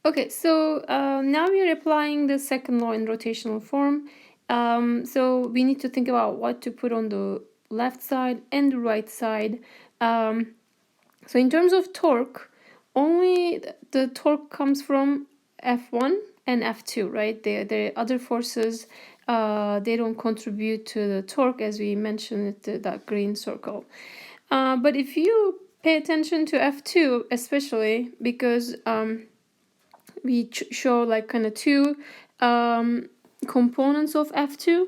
Okay, so now we are applying the second law in rotational form. So we need to think about what to put on the left side and the right side. So in terms of torque, only the torque comes from F1 and F2, right? The other forces, they don't contribute to the torque, as we mentioned that green circle. But if you pay attention to F2, especially because we show like kind of two components of F2,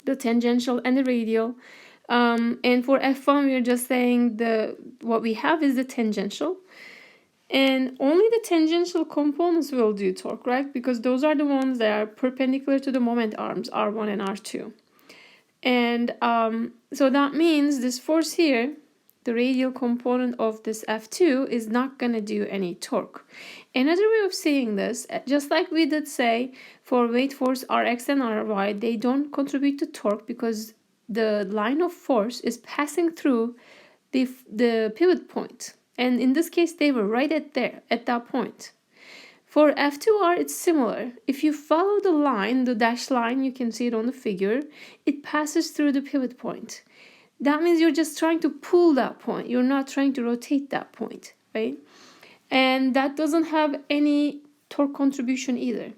the tangential and the radial. And for F1, we're just saying what we have is the tangential. And only the tangential components will do torque, right? Because those are the ones that are perpendicular to the moment arms, R1 and R2. And so that means this force here, the radial component of this F2, is not going to do any torque. Another way of saying this, just like we did say for weight force Rx and Ry, they don't contribute to torque because the line of force is passing through the pivot point. And in this case, they were right at that point. For F2R, it's similar. If you follow the line, the dashed line, you can see it on the figure, it passes through the pivot point. That means you're just trying to pull that point. You're not trying to rotate that point, right? And that doesn't have any torque contribution either.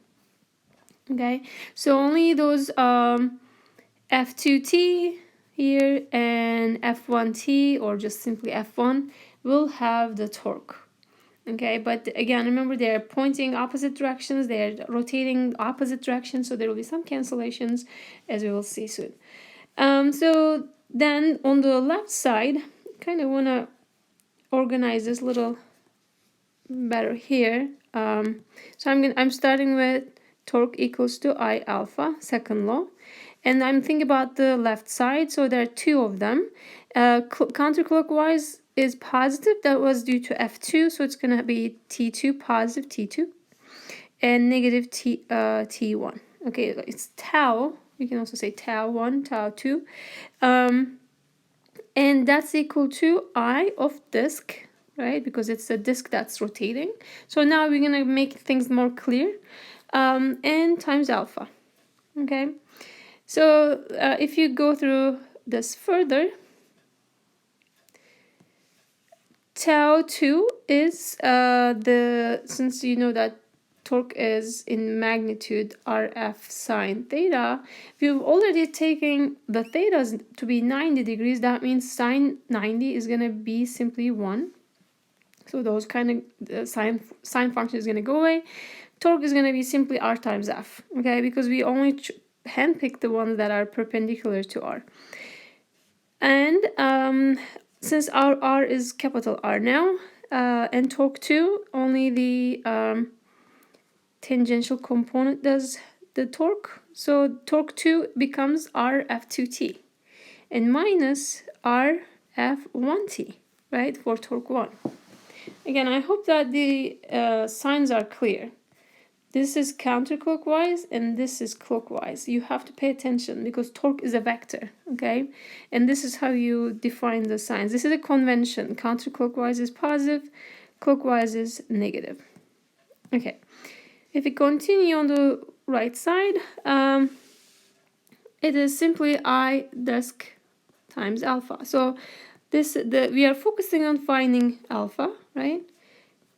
Okay, so only those F2T here and F1T, or just simply F1, will have the torque. Okay, but again, remember they're pointing opposite directions, they're rotating opposite directions, so there will be some cancellations, as we will see soon. So then on the left side, kind of want to organize this a little better here. So I'm starting with torque equals to I alpha, second law, and I'm thinking about the left side. So there are two of them. Counterclockwise is positive. That was due to F2, so it's gonna be T2, positive T2, and negative T1. Okay, it's tau. You can also say tau 1, tau 2. And that's equal to I of disk, right? Because it's a disk that's rotating. So now we're gonna make things more clear. N times alpha, okay? So if you go through this further, tau 2 is since you know that torque is in magnitude RF sine theta, we've already taken the thetas to be 90 degrees. That means sine 90 is going to be simply 1. So those kind of sine function is going to go away. Torque is going to be simply R times F, okay? Because we only handpick the ones that are perpendicular to R. And since our R is capital R now, and torque 2, only the tangential component does the torque. So torque 2 becomes RF2T and minus RF1T, right, for torque 1. Again, I hope that the signs are clear. This is counterclockwise and this is clockwise. You have to pay attention because torque is a vector, okay? And this is how you define the signs. This is a convention. Counterclockwise is positive, clockwise is negative. Okay. If we continue on the right side, it is simply I disk times alpha. So we are focusing on finding alpha, right?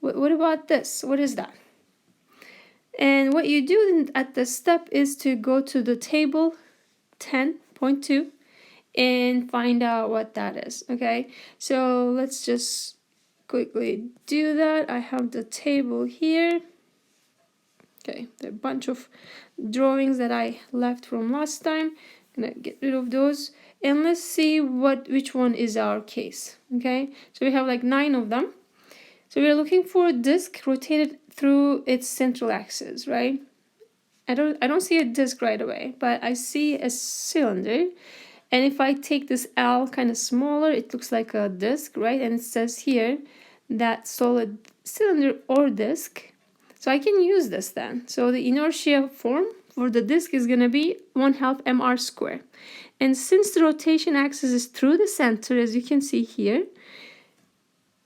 What about this? What is that? And what you do at this step is to go to the table 10.2 and find out what that is, okay? So let's just quickly do that. I have the table here. Okay, there are a bunch of drawings that I left from last time. I'm gonna get rid of those. And let's see which one is our case, okay? So we have like 9 of them. So we're looking for a disk rotated through its central axis, right? I don't see a disk right away, but I see a cylinder. And if I take this L kind of smaller, it looks like a disk, right? And it says here that solid cylinder or disk. So I can use this then. So the inertia form for the disk is going to be 1/2 mr squared. And since the rotation axis is through the center, as you can see here,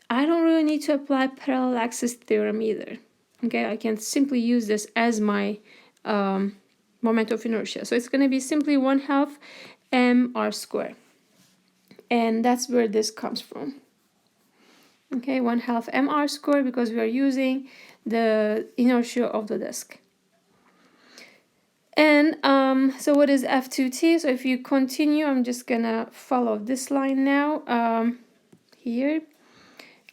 I don't really need to apply parallel axis theorem either. Okay, I can simply use this as my moment of inertia. So it's going to be simply 1/2 mr squared. And that's where this comes from. Okay, 1/2 mr squared, because we are using the inertia of the disk. And so what is F2t? So if you continue, I'm just gonna follow this line now. Here,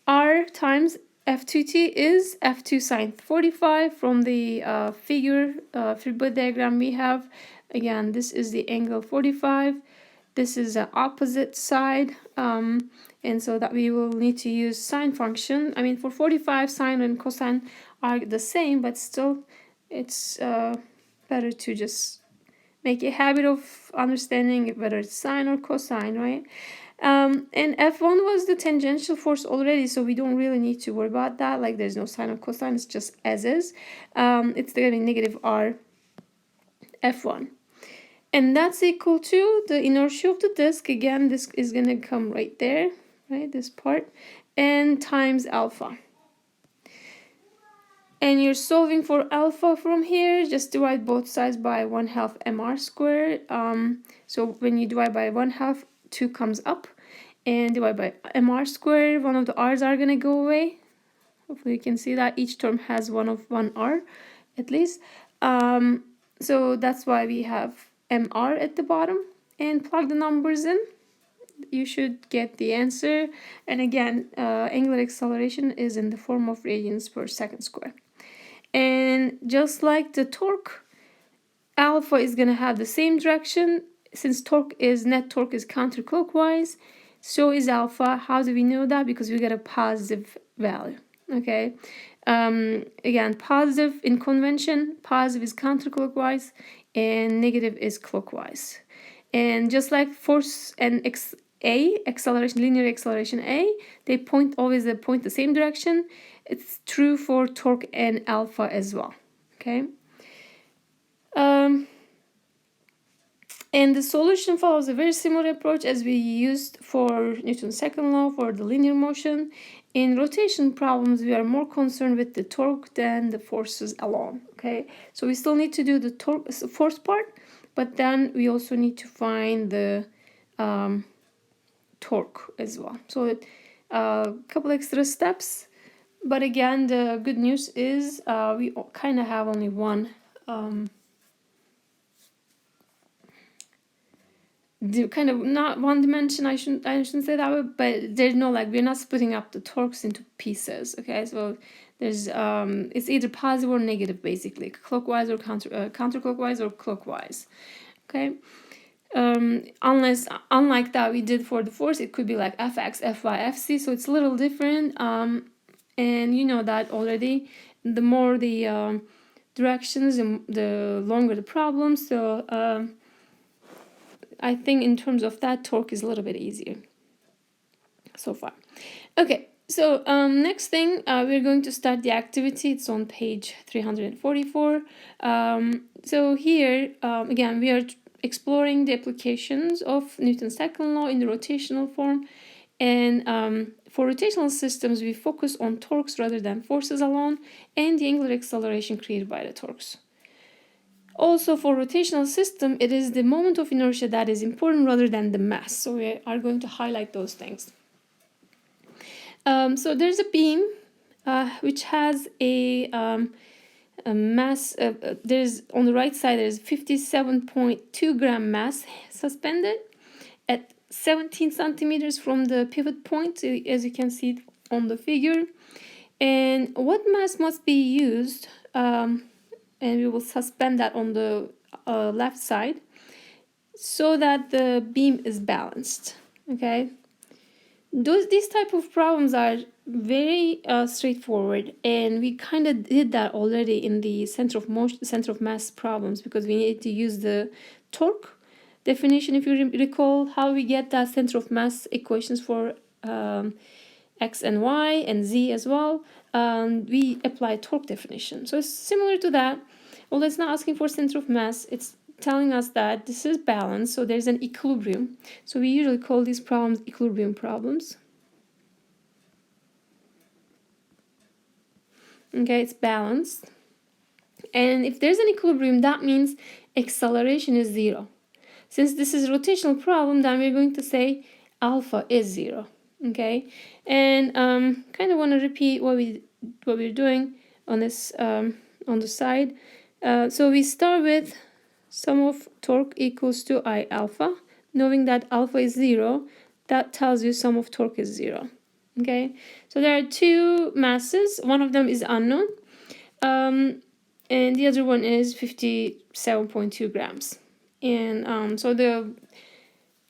R times F2t is F2 sine 45 from the figure Fibonacci diagram we have. Again, this is the angle 45. This is the opposite side, and so that we will need to use sine function. I mean, for 45, sine and cosine are the same, but still, it's better to just make a habit of understanding whether it's sine or cosine, right? And F1 was the tangential force already, so we don't really need to worry about that. Like, there's no sine or cosine, it's just as is. It's going to be negative R F1. And that's equal to the inertia of the disk. Again, this is going to come right there, right, this part, and times alpha. And you're solving for alpha from here, just divide both sides by 1/2 mr squared. So when you divide by 1/2, 2 comes up, and divide by mr squared, one of the r's are going to go away. Hopefully you can see that each term has one r at least. So that's why we have mr at the bottom, and plug the numbers in. You should get the answer. And again, angular acceleration is in the form of radians per second square. And just like the torque, alpha is going to have the same direction. Since net torque is counterclockwise, so is alpha. How do we know that? Because we get a positive value. Okay. Again, positive in convention, positive is counterclockwise, and negative is clockwise. And just like force and acceleration, linear acceleration A, they always point the same direction. It's true for torque and alpha as well. Okay. And the solution follows a very similar approach as we used for Newton's second law for the linear motion. In rotation problems, we are more concerned with the torque than the forces alone. Okay, so we still need to do the force part, but then we also need to find the torque as well. So a couple extra steps, but again, the good news is we kind of have only one kind of not one dimension. I shouldn't say that way, but there's no, like, we're not splitting up the torques into pieces. Okay, so there's it's either positive or negative, basically, clockwise or counterclockwise or clockwise. Okay. Unlike that we did for the force, it could be like fx, fy, fc, so it's a little different. And you know that already. The more the directions, the longer the problem. So I think in terms of that, torque is a little bit easier so far. Okay, so next thing, we're going to start the activity. It's on page 344. So here, again, we are exploring the applications of Newton's second law in the rotational form. And for rotational systems, we focus on torques rather than forces alone, and the angular acceleration created by the torques. Also, for rotational system, it is the moment of inertia that is important rather than the mass. So we are going to highlight those things. So there's a beam which has a mass. There's on the right side, there's 57.2 gram mass suspended at 17 centimeters from the pivot point, as you can see on the figure. And what mass must be used? And we will suspend that on the left side so that the beam is balanced. Okay, these type of problems are very straightforward, and we kind of did that already in the center of mass problems, because we need to use the torque definition. If you recall how we get that center of mass equations for x and y and z as well, we apply torque definition. So it's similar to that. Well, it's not asking for center of mass. It's telling us that this is balanced, so there's an equilibrium. So we usually call these problems equilibrium problems. Okay, it's balanced. And if there's an equilibrium, that means acceleration is 0. Since this is a rotational problem, then we're going to say alpha is 0. Okay, and kind of want to repeat what we're doing on this on the side. So we start with sum of torque equals to I alpha. Knowing that alpha is 0, that tells you sum of torque is 0. Okay, so there are two masses. One of them is unknown, and the other one is 57.2 grams. And so the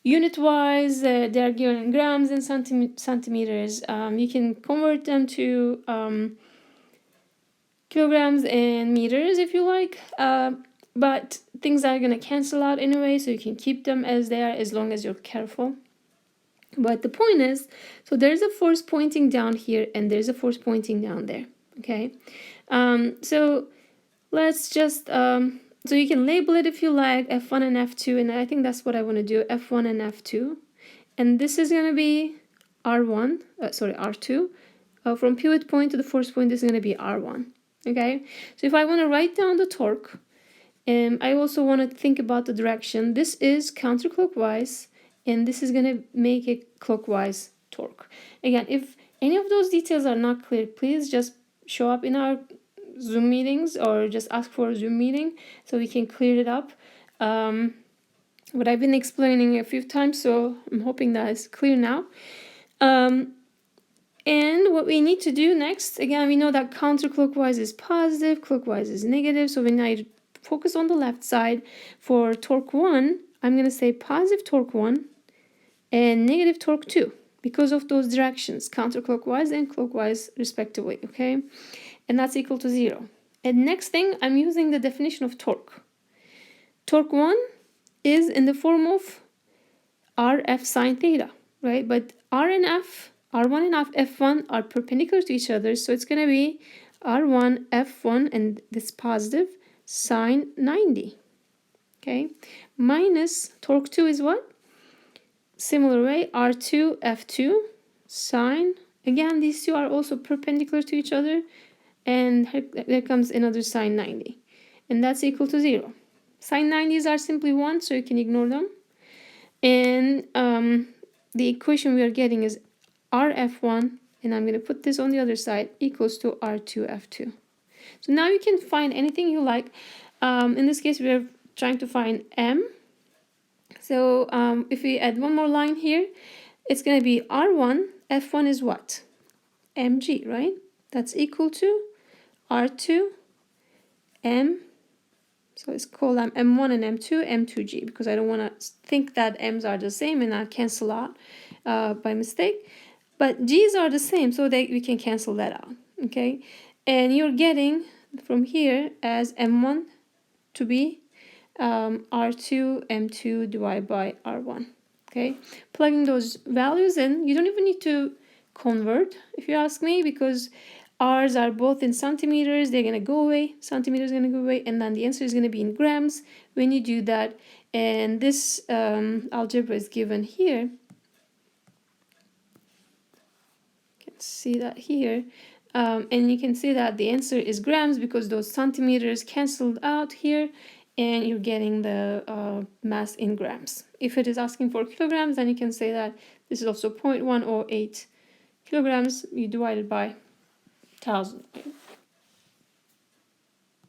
unit-wise, they are given in grams and centimeters. You can convert them to kilograms and meters if you like, but things are going to cancel out anyway, so you can keep them as they are as long as you're careful. But the point is, so there's a force pointing down here and there's a force pointing down there. Okay, so let's just so you can label it if you like, F1 and F2, and I think that's what I want to do, F1 and F2. And this is going to be R2. From pivot point to the force point, this is going to be R1. Okay, so if I want to write down the torque, I also want to think about the direction. This is counterclockwise, and this is going to make a clockwise torque. Again, if any of those details are not clear, please just show up in our Zoom meetings or just ask for a Zoom meeting so we can clear it up. But I've been explaining a few times, so I'm hoping that is clear now. And what we need to do next, again, we know that counterclockwise is positive, clockwise is negative, so when I focus on the left side, for torque 1, I'm going to say positive torque 1 and negative torque 2 because of those directions, counterclockwise and clockwise respectively, okay? And that's equal to 0. And next thing, I'm using the definition of torque. Torque 1 is in the form of RF sine theta, right? But R1 and F1 are perpendicular to each other, so it's going to be R1, F1, and this positive, sine 90, okay? Minus torque 2 is what? Similar way, R2, F2, sine. Again, these two are also perpendicular to each other, and there comes another sine 90. And that's equal to 0. Sine 90s are simply 1, so you can ignore them. And the equation we are getting is RF1, and I'm going to put this on the other side, equals to R2F2. So now you can find anything you like. In this case, we are trying to find M. So if we add one more line here, it's going to be R1, F1 is what? Mg, right? That's equal to R2, M. So it's called M1 and M2, M2G, because I don't want to think that M's are the same and I cancel out by mistake. But G's are the same, so we can cancel that out, okay? And you're getting from here as M1 to be R2, M2 divided by R1, okay? Plugging those values in, you don't even need to convert, if you ask me, because R's are both in centimeters, they're going to go away, centimeters are going to go away, and then the answer is going to be in grams when you do that. And this algebra is given here. See that here, and you can see that the answer is grams because those centimeters canceled out here, and you're getting the mass in grams. If it is asking for kilograms, then you can say that this is also 0.108 kilograms. You divide it by 1,000,